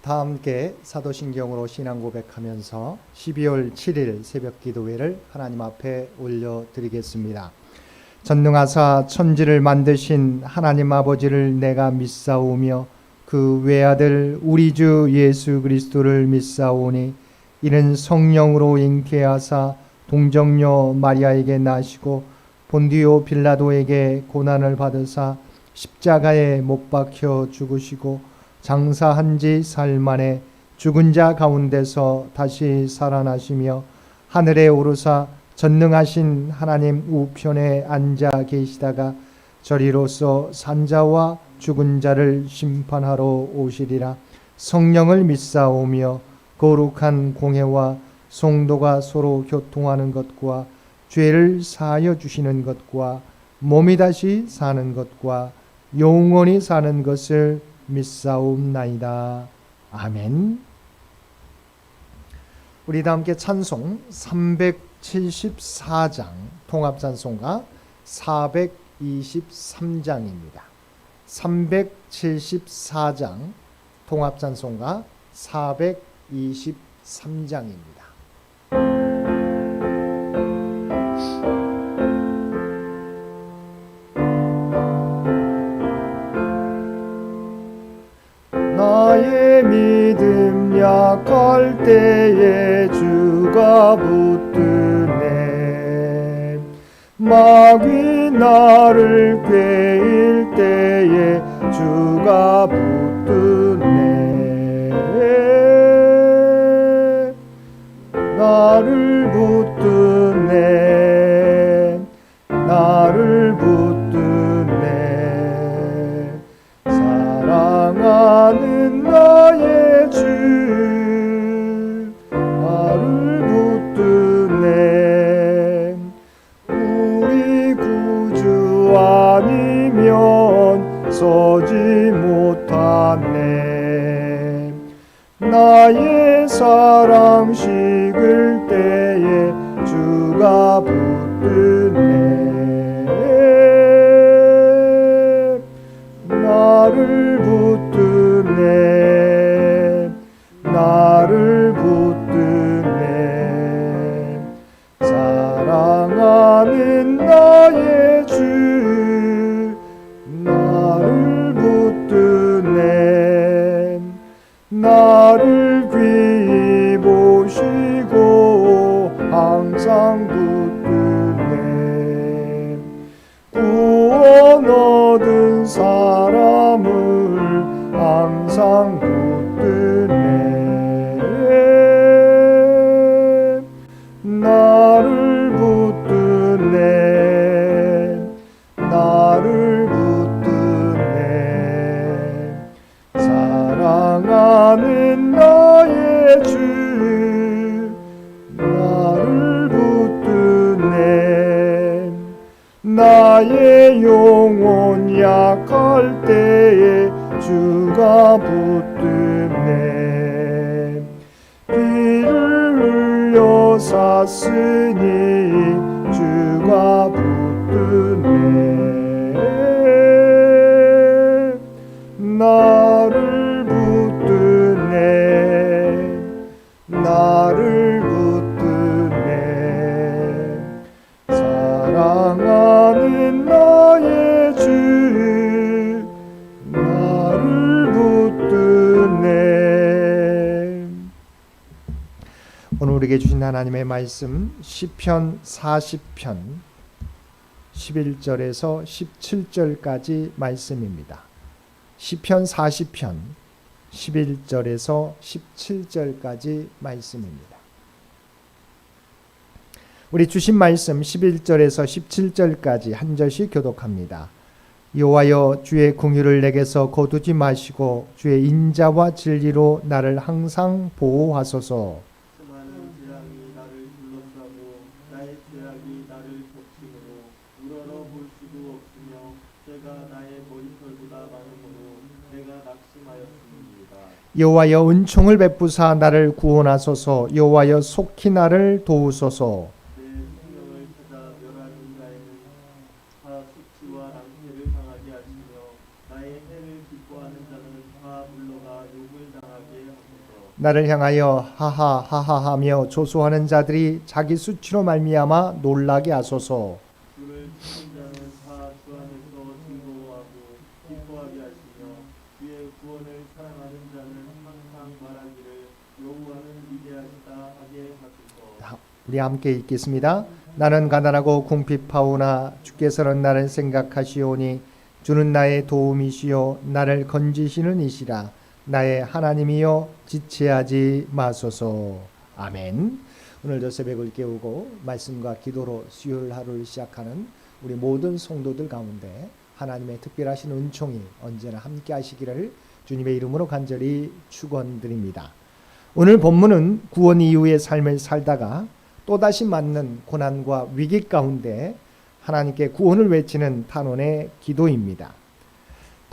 다 함께 사도신경으로 신앙 고백하면서 12월 7일 새벽 기도회를 하나님 앞에 올려드리겠습니다. 전능하사 천지를 만드신 하나님 아버지를 내가 믿사오며 그 외아들 우리 주 예수 그리스도를 믿사오니 이는 성령으로 잉태하사 동정녀 마리아에게 나시고 본디오 빌라도에게 고난을 받으사 십자가에 못 박혀 죽으시고 장사한 지 사흘 만에 죽은 자 가운데서 다시 살아나시며 하늘에 오르사 전능하신 하나님 우편에 앉아 계시다가 저리로서 산자와 죽은 자를 심판하러 오시리라. 성령을 믿사오며 거룩한 공회와 성도가 서로 교통하는 것과 죄를 사하여 주시는 것과 몸이 다시 사는 것과 영원히 사는 것을 믿사옵나이다. 아멘. 우리 다 함께 찬송 374장 통합찬송가 423장입니다. 374장 통합찬송가 423장입니다. 나의 믿음 약할 때에 주가 붙드네. 마귀 나를 꾀일 때에 주가 붙드네. 나를 붙드네. 나를 붙드네. 사랑하는 나의 주 나를 붙드네. 우리 구주 아니면 서지 못하네. 나의 사랑 식을 때에 주가 붙드네. 나를 붙드네. 나를 붙드네. 사랑하는 나의 주 나를 붙드네. 나를 귀히 보시고 항상 붙드네. 구원 얻은 사람을 항상 붙드네. 나를 붙드네. 나를 붙드네. 사랑하는 나의 주 나를 붙드네. 나의 영혼 약할 때에 주가 붙드네. 피를 흘려 샀으니 주가 붙드네. 나를 붙드네. 나를 붙드네. 사랑하는 나의 주 나를 붙드네. 오늘 우리에게 주신 하나님의 말씀 시편 40편 11절에서 17절까지 말씀입니다. 시편 40편 11절에서 17절까지 말씀입니다. 우리 주신 말씀 11절에서 17절까지 한 절씩 교독합니다. 여호와여 주의 긍휼을 내게서 거두지 마시고 주의 인자와 진리로 나를 항상 보호하소서. 수많은 재앙이 나를 둘러싸고 나의 죄악이 나를 덮치므로 우러러 볼 수도 없으며 죄가 나의 머리털보다 많으므로 내가 낙심하였습니다. 여호와여 은총을 베푸사 나를 구원하소서. 여호와여 속히 나를 도우소서. 내 생명을 찾아 멸하는 자에는 다 수치와 낭패를 당하게 하시며 나의 해를 기뻐하는 자는 다 물러가 욕을 당하게 하소서. 나를 향하여 하하하하하며 조소하는 자들이 자기 수치로 말미암아 놀라게 하소서. 주를 찾는 자는 다 주 안에서 즐거워하고 기뻐하게 하시며 주의 구원을 사랑하는 자는 항상 말하기를 여호와는 위대하시다 하게 하소서. 우리 함께 읽겠습니다. 나는 가난하고 궁핍하오나 주께서는 나를 생각하시오니 주는 나의 도움이시요 나를 건지시는 이시라. 나의 하나님이여 지체하지 마소서. 아멘. 오늘도 새벽을 깨우고 말씀과 기도로 수요일 하루를 시작하는 우리 모든 성도들 가운데 하나님의 특별하신 은총이 언제나 함께 하시기를 주님의 이름으로 간절히 축원드립니다. 오늘 본문은 구원 이후의 삶을 살다가 또다시 맞는 고난과 위기 가운데 하나님께 구원을 외치는 탄원의 기도입니다.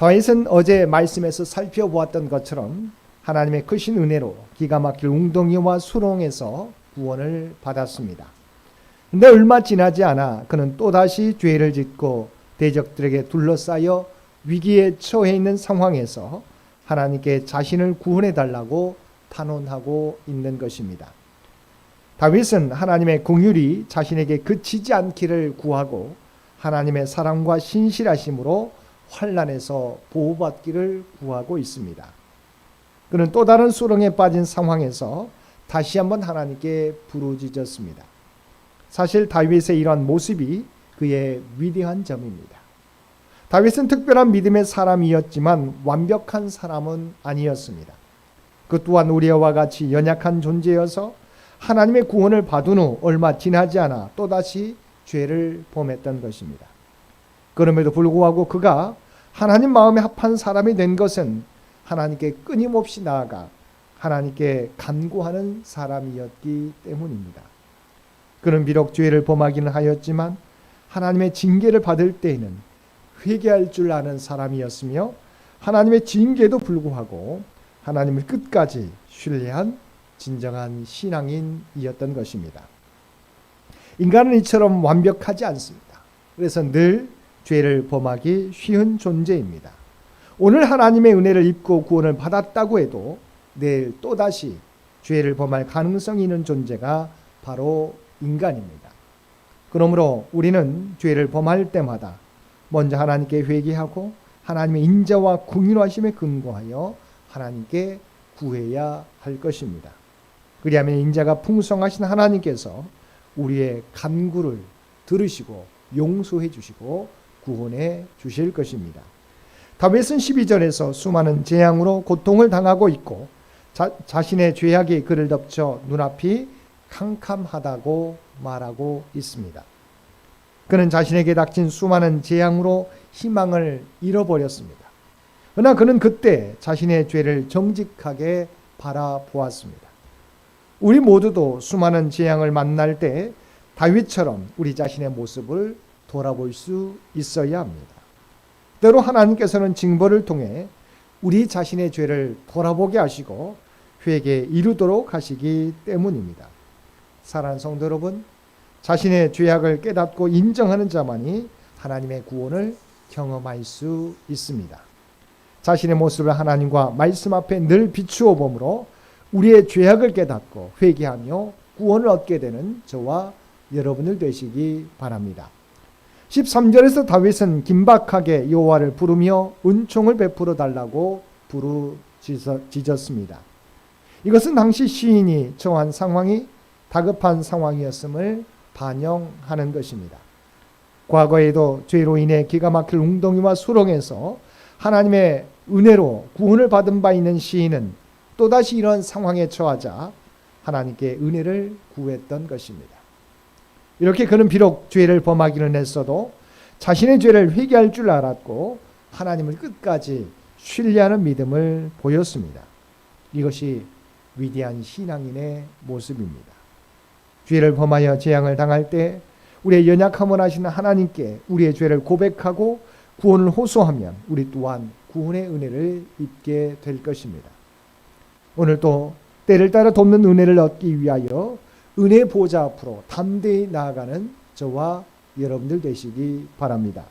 다윗은 어제 말씀에서 살펴보았던 것처럼 하나님의 크신 은혜로 기가 막힐 웅덩이와 수렁에서 구원을 받았습니다. 근데 얼마 지나지 않아 그는 또다시 죄를 짓고 대적들에게 둘러싸여 위기에 처해 있는 상황에서 하나님께 자신을 구원해 달라고 탄원하고 있는 것입니다. 다윗은 하나님의 긍휼이 자신에게 그치지 않기를 구하고 하나님의 사랑과 신실하심으로 환난에서 보호받기를 구하고 있습니다. 그는 또 다른 수렁에 빠진 상황에서 다시 한번 하나님께 부르짖었습니다. 사실 다윗의 이러한 모습이 그의 위대한 점입니다. 다윗은 특별한 믿음의 사람이었지만 완벽한 사람은 아니었습니다. 그 또한 우리와 같이 연약한 존재여서 하나님의 구원을 받은 후 얼마 지나지 않아 또다시 죄를 범했던 것입니다. 그럼에도 불구하고 그가 하나님 마음에 합한 사람이 된 것은 하나님께 끊임없이 나아가 하나님께 간구하는 사람이었기 때문입니다. 그는 비록 죄를 범하기는 하였지만 하나님의 징계를 받을 때에는 회개할 줄 아는 사람이었으며 하나님의 징계에도 불구하고 하나님을 끝까지 신뢰한 진정한 신앙인이었던 것입니다. 인간은 이처럼 완벽하지 않습니다. 그래서 늘 죄를 범하기 쉬운 존재입니다. 오늘 하나님의 은혜를 입고 구원을 받았다고 해도 내일 또다시 죄를 범할 가능성이 있는 존재가 바로 인간입니다. 그러므로 우리는 죄를 범할 때마다 먼저 하나님께 회개하고 하나님의 인자와 긍휼하심에 근거하여 하나님께 구해야 할 것입니다. 그리하면 인자가 풍성하신 하나님께서 우리의 간구를 들으시고 용서해 주시고 구원해 주실 것입니다. 다윗은 12절에서 수많은 재앙으로 고통을 당하고 있고 자신의 죄악이 그를 덮쳐 눈앞이 캄캄하다고 말하고 있습니다. 그는 자신에게 닥친 수많은 재앙으로 희망을 잃어버렸습니다. 그러나 그는 그때 자신의 죄를 정직하게 바라보았습니다. 우리 모두도 수많은 재앙을 만날 때 다윗처럼 우리 자신의 모습을 돌아볼 수 있어야 합니다. 때로 하나님께서는 징벌을 통해 우리 자신의 죄를 돌아보게 하시고 회개에 이르도록 하시기 때문입니다. 사랑하는 성도 여러분, 자신의 죄악을 깨닫고 인정하는 자만이 하나님의 구원을 경험할 수 있습니다. 자신의 모습을 하나님과 말씀 앞에 늘 비추어 보므로 우리의 죄악을 깨닫고 회개하며 구원을 얻게 되는 저와 여러분들 되시기 바랍니다. 13절에서 다윗은 긴박하게 여호와를 부르며 은총을 베풀어 달라고 부르짖었습니다. 이것은 당시 시인이 처한 상황이 다급한 상황이었음을 반영하는 것입니다. 과거에도 죄로 인해 기가 막힐 웅덩이와 수렁에서 하나님의 은혜로 구원을 받은 바 있는 시인은 또다시 이런 상황에 처하자 하나님께 은혜를 구했던 것입니다. 이렇게 그는 비록 죄를 범하기는 했어도 자신의 죄를 회개할 줄 알았고 하나님을 끝까지 신뢰하는 믿음을 보였습니다. 이것이 위대한 신앙인의 모습입니다. 죄를 범하여 재앙을 당할 때 우리의 연약함을 아시는 하나님께 우리의 죄를 고백하고 구원을 호소하면 우리 또한 구원의 은혜를 입게 될 것입니다. 오늘도 때를 따라 돕는 은혜를 얻기 위하여 은혜 보좌 앞으로 담대히 나아가는 저와 여러분들 되시기 바랍니다.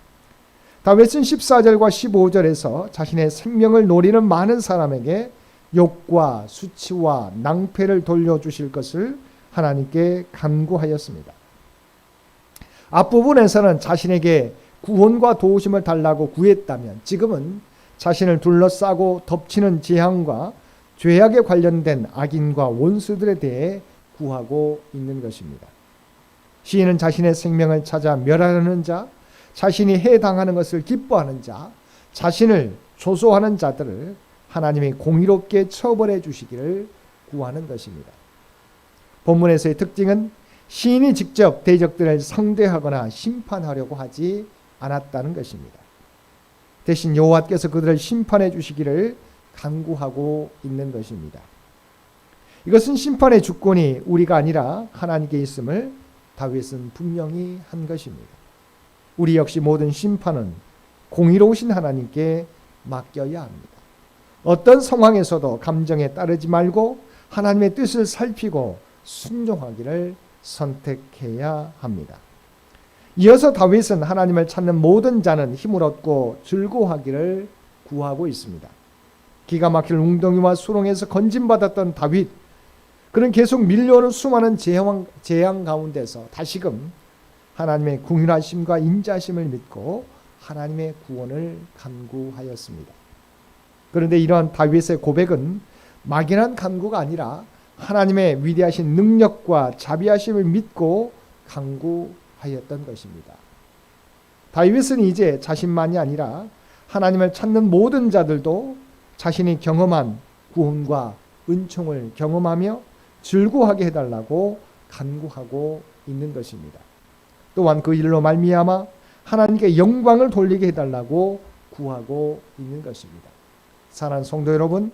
다윗은 14절과 15절에서 자신의 생명을 노리는 많은 사람에게 욕과 수치와 낭패를 돌려주실 것을 하나님께 간구하였습니다. 앞부분에서는 자신에게 구원과 도우심을 달라고 구했다면 지금은 자신을 둘러싸고 덮치는 재앙과 죄악에 관련된 악인과 원수들에 대해 구하고 있는 것입니다. 시인은 자신의 생명을 찾아 멸하려는 자, 자신이 해당하는 것을 기뻐하는 자, 자신을 조소하는 자들을 하나님이 공의롭게 처벌해 주시기를 구하는 것입니다. 본문에서의 특징은 시인이 직접 대적들을 상대하거나 심판하려고 하지 않았다는 것입니다. 대신 여호와께서 그들을 심판해 주시기를 간구하고 있는 것입니다. 이것은 심판의 주권이 우리가 아니라 하나님께 있음을 다윗은 분명히 한 것입니다. 우리 역시 모든 심판은 공의로우신 하나님께 맡겨야 합니다. 어떤 상황에서도 감정에 따르지 말고 하나님의 뜻을 살피고 순종하기를 선택해야 합니다. 이어서 다윗은 하나님을 찾는 모든 자는 힘을 얻고 즐거워하기를 구하고 있습니다. 기가 막힐 웅덩이와 수렁에서 건진받았던 다윗, 그는 계속 밀려오는 수많은 재앙 가운데서 다시금 하나님의 궁휼하심과 인자심을 믿고 하나님의 구원을 간구하였습니다. 그런데 이러한 다윗의 고백은 막연한 간구가 아니라 하나님의 위대하신 능력과 자비하심을 믿고 간구하였던 것입니다. 다윗은 이제 자신만이 아니라 하나님을 찾는 모든 자들도 자신이 경험한 구원과 은총을 경험하며 즐거워하게 해달라고 간구하고 있는 것입니다. 또한 그 일로 말미암아 하나님께 영광을 돌리게 해달라고 구하고 있는 것입니다. 사랑하는 성도 여러분,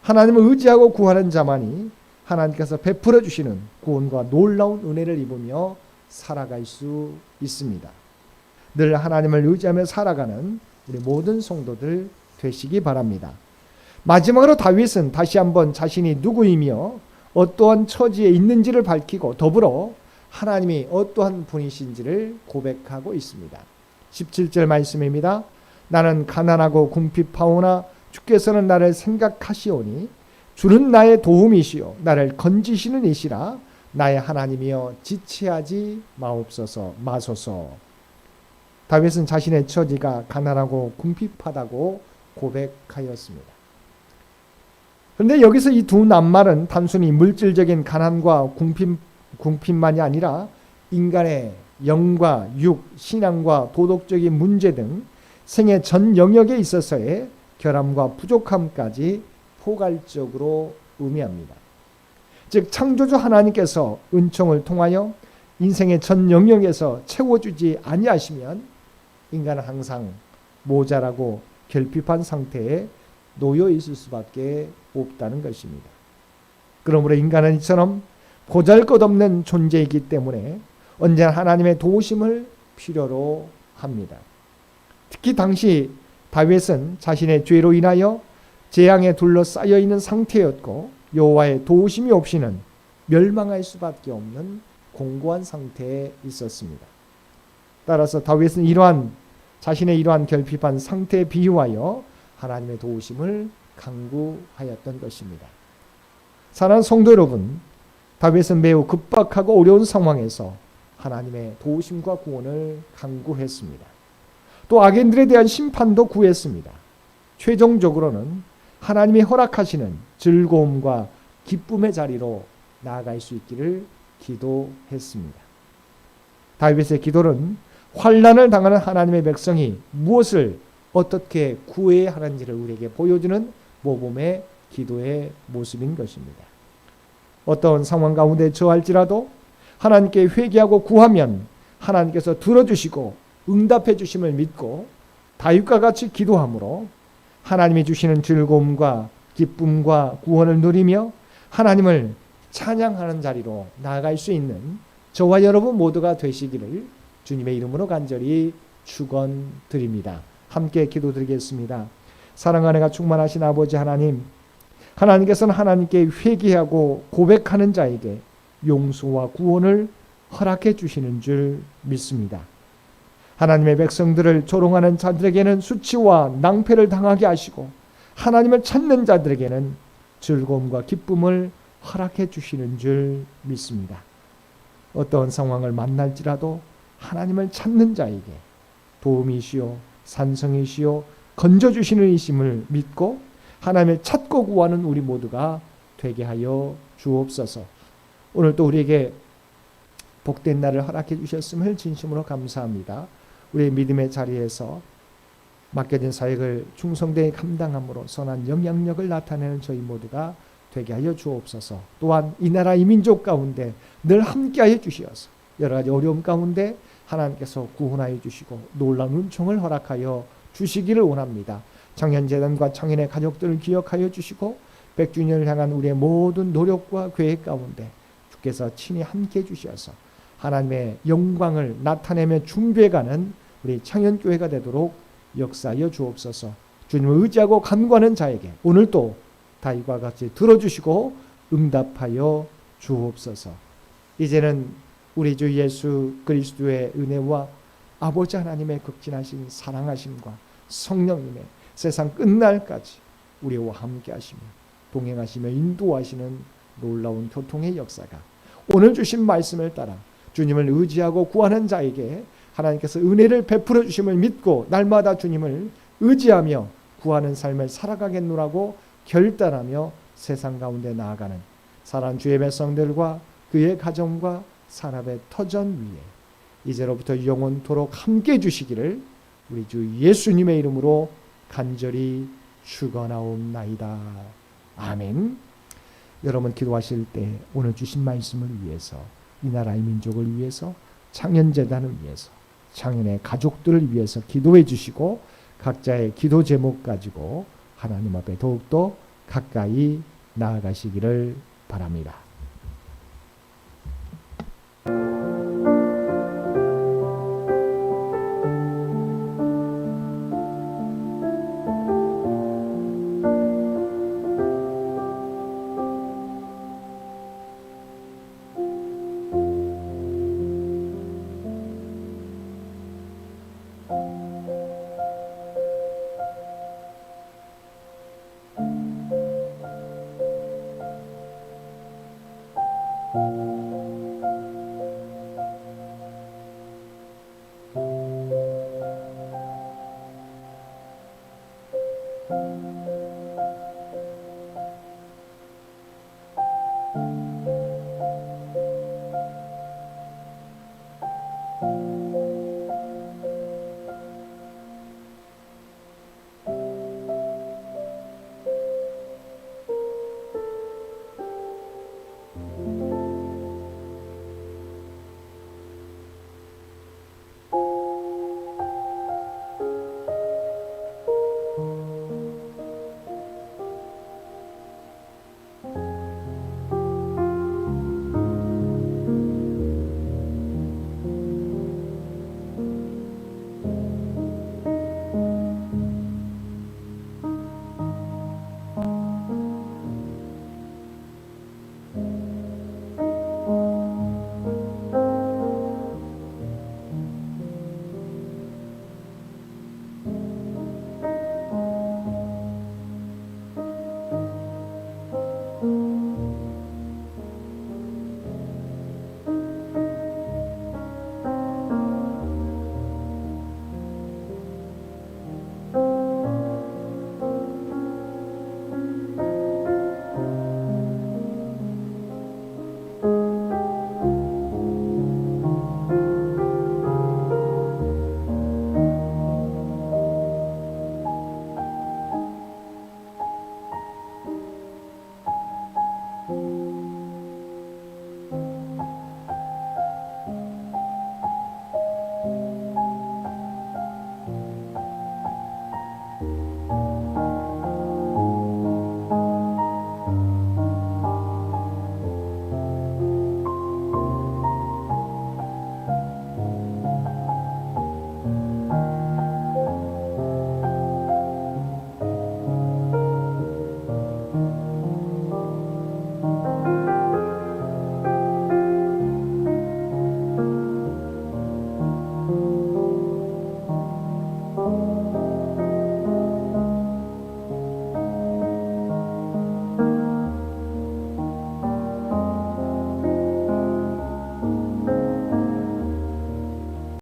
하나님을 의지하고 구하는 자만이 하나님께서 베풀어 주시는 구원과 놀라운 은혜를 입으며 살아갈 수 있습니다. 늘 하나님을 의지하며 살아가는 우리 모든 성도들 되시기 바랍니다. 마지막으로 다윗은 다시 한번 자신이 누구이며 어떠한 처지에 있는지를 밝히고 더불어 하나님이 어떠한 분이신지를 고백하고 있습니다. 17절 말씀입니다. 나는 가난하고 궁핍하오나 주께서는 나를 생각하시오니 주는 나의 도움이시요 나를 건지시는 이시라 나의 하나님이여 지체하지 마소서. 다윗은 자신의 처지가 가난하고 궁핍하다고 고백하였습니다. 그런데 여기서 이 두 낱말은 단순히 물질적인 가난과 궁핍만이 아니라 인간의 영과 육, 신앙과 도덕적인 문제 등 생애 전 영역에 있어서의 결함과 부족함까지 포괄적으로 의미합니다. 즉 창조주 하나님께서 은총을 통하여 인생의 전 영역에서 채워주지 아니하시면 인간은 항상 모자라고 결핍한 상태에 놓여 있을 수밖에 없다는 것입니다. 그러므로 인간은 이처럼 보잘것없는 존재이기 때문에 언제나 하나님의 도우심을 필요로 합니다. 특히 당시 다윗은 자신의 죄로 인하여 재앙에 둘러싸여 있는 상태였고 여호와의 도우심이 없이는 멸망할 수밖에 없는 공고한 상태에 있었습니다. 따라서 다윗은 자신의 이러한 결핍한 상태에 비유하여 하나님의 도우심을 간구하였던 것입니다. 사랑하는 성도 여러분, 다윗은 매우 급박하고 어려운 상황에서 하나님의 도우심과 구원을 간구했습니다. 또 악인들에 대한 심판도 구했습니다. 최종적으로는 하나님이 허락하시는 즐거움과 기쁨의 자리로 나아갈 수 있기를 기도했습니다. 다윗의 기도는 환난을 당하는 하나님의 백성이 무엇을 어떻게 구해야 하는지를 우리에게 보여주는 모범의 기도의 모습인 것입니다. 어떤 상황 가운데 처할지라도 하나님께 회개하고 구하면 하나님께서 들어주시고 응답해 주심을 믿고 다윗과 같이 기도함으로 하나님이 주시는 즐거움과 기쁨과 구원을 누리며 하나님을 찬양하는 자리로 나아갈 수 있는 저와 여러분 모두가 되시기를 주님의 이름으로 간절히 축원드립니다. 함께 기도드리겠습니다. 사랑하는 가 충만하신 아버지 하나님, 하나님께서는 하나님께 회개하고 고백하는 자에게 용서와 구원을 허락해 주시는 줄 믿습니다. 하나님의 백성들을 조롱하는 자들에게는 수치와 낭패를 당하게 하시고 하나님을 찾는 자들에게는 즐거움과 기쁨을 허락해 주시는 줄 믿습니다. 어떤 상황을 만날지라도 하나님을 찾는 자에게 도움이시요 산성이시요 건져주시는 이심을 믿고 하나님을 찾고 구하는 우리 모두가 되게 하여 주옵소서. 오늘 또 우리에게 복된 날을 허락해 주셨음을 진심으로 감사합니다. 우리의 믿음의 자리에서 맡겨진 사역을 충성되게 감당함으로 선한 영향력을 나타내는 저희 모두가 되게 하여 주옵소서. 또한 이 나라 이 민족 가운데 늘 함께하여 주시어서 여러 가지 어려움 가운데 하나님께서 구원하여 주시고 놀라운 은총을 허락하여 주시기를 원합니다. 청년재단과 청년의 가족들을 기억하여 주시고 100주년을 향한 우리의 모든 노력과 계획 가운데 주께서 친히 함께해 주셔서 하나님의 영광을 나타내며 준비해가는 우리 청년교회가 되도록 역사하여 주옵소서. 주님을 의지하고 간구하는 자에게 오늘도 다윗과 같이 들어주시고 응답하여 주옵소서. 이제는 우리 주 예수 그리스도의 은혜와 아버지 하나님의 극진하신 사랑하심과 성령님의 세상 끝날까지 우리와 함께 하시며 동행하시며 인도하시는 놀라운 교통의 역사가 오늘 주신 말씀을 따라 주님을 의지하고 구하는 자에게 하나님께서 은혜를 베풀어 주심을 믿고 날마다 주님을 의지하며 구하는 삶을 살아가겠노라고 결단하며 세상 가운데 나아가는 사랑하는 주의 백성들과 그의 가정과 산업의 터전 위에 이제로부터 영원토록 함께 주시기를 우리 주 예수님의 이름으로 간절히 축원하옵나이다. 아멘. 여러분 기도하실 때 오늘 주신 말씀을 위해서 이 나라의 민족을 위해서 창현재단을 위해서 창현의 가족들을 위해서 기도해 주시고 각자의 기도 제목 가지고 하나님 앞에 더욱더 가까이 나아가시기를 바랍니다.